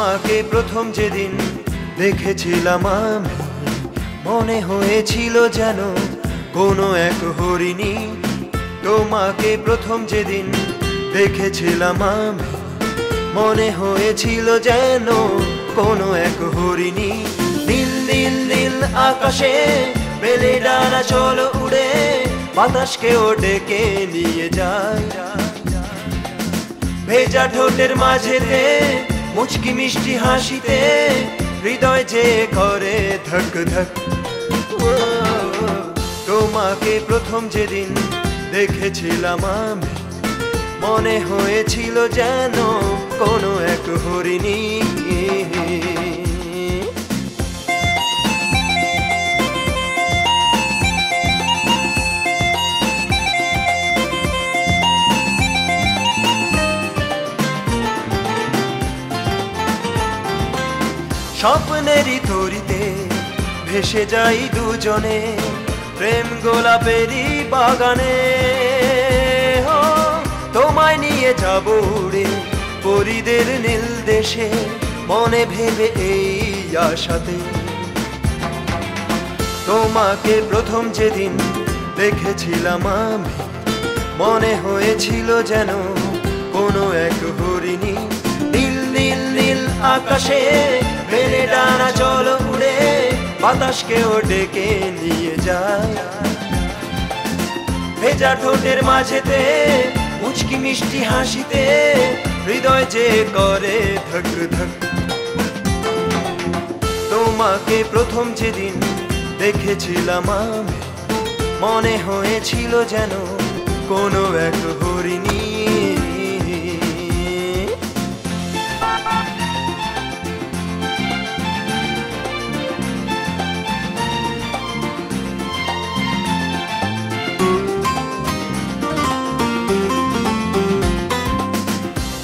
তোমাকে প্রথম যেদিন দেখেছিলাম আমি, মনে হয়েছিল যেন কোনো এক হরিণী। তোমাকে প্রথম যেদিন দেখেছিলাম আমি, মনে হয়েছিল যেন কোনো এক হরিণী। নীল নীল নীল আকাশে মেলে ডানা চলো উড়ে, বাতাসকেও ডেকে নিয়ে যায়। ভেজা ঠোঁটের মাঝেতে মুচকি মিষ্টি হাসিতে হৃদয় যে করে ধক ধক। তোমাকে প্রথম যেদিন দেখেছিলাম আমি, মনে হয়েছিল যেন কোনো এক হরিণী। স্বপ্নেরই তরিতে ভেসে যাই দুজনে, প্রেম গোলাপেরই বাগানে। তোমায় নিয়ে যাব উড়ে পরীদের নীল দেশে, মনে ভেবে এই আশাতে। তোমাকে প্রথম যেদিন দেখেছিলাম আমি, মনে হয়েছিল যেন কোনো এক হরিণী। নীল নীল নীল আকাশে মেলে ডানা চলো উড়ে, বাতাসকেও ডেকে নিয়ে যায়। ভেজা ঠোঁটের মাঝেতে মুচকি মিষ্টি হাসিতে হৃদয় যে করে ধক ধক। তোমাকে প্রথম যেদিন দেখেছিলাম আমি, মনে হয়েছিল যেন কোনো এক হরিণী।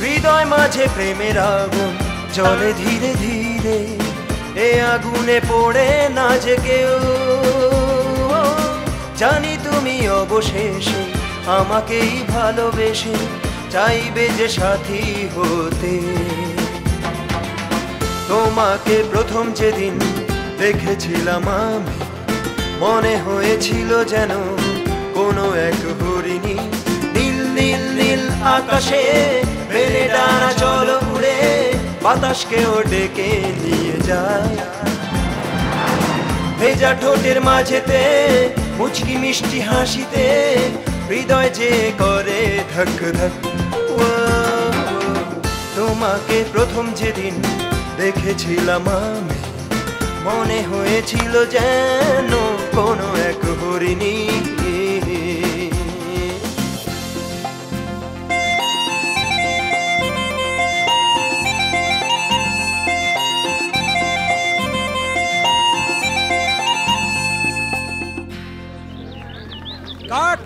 হৃদয় মাঝে প্রেমের আগুন জ্বলে ধীরে ধীরে, এ আগুনে পড়ে না যে কেউ। জানি তুমি অবশেষে আমাকেই ভালোবেসে চাইবে যে সাথী হতে। তোমাকে প্রথম যেদিন দেখেছিলাম আমি, মনে হয়েছিল যেন কোনো এক হরিণী। নীল নীল নীল আকাশে মেলে ডানা চলো উড়ে, বাতাসকেও ডেকে নিয়ে যায়। ভেজা ঠোঁটের মাঝেতে মুচকি মিষ্টি হাসিতে হৃদয় যে করে ধক ধক। তোমাকে প্রথম যেদিন দেখেছিলাম আমি, মনে হয়েছিল যেন কোনো এক হরিণী। কাট।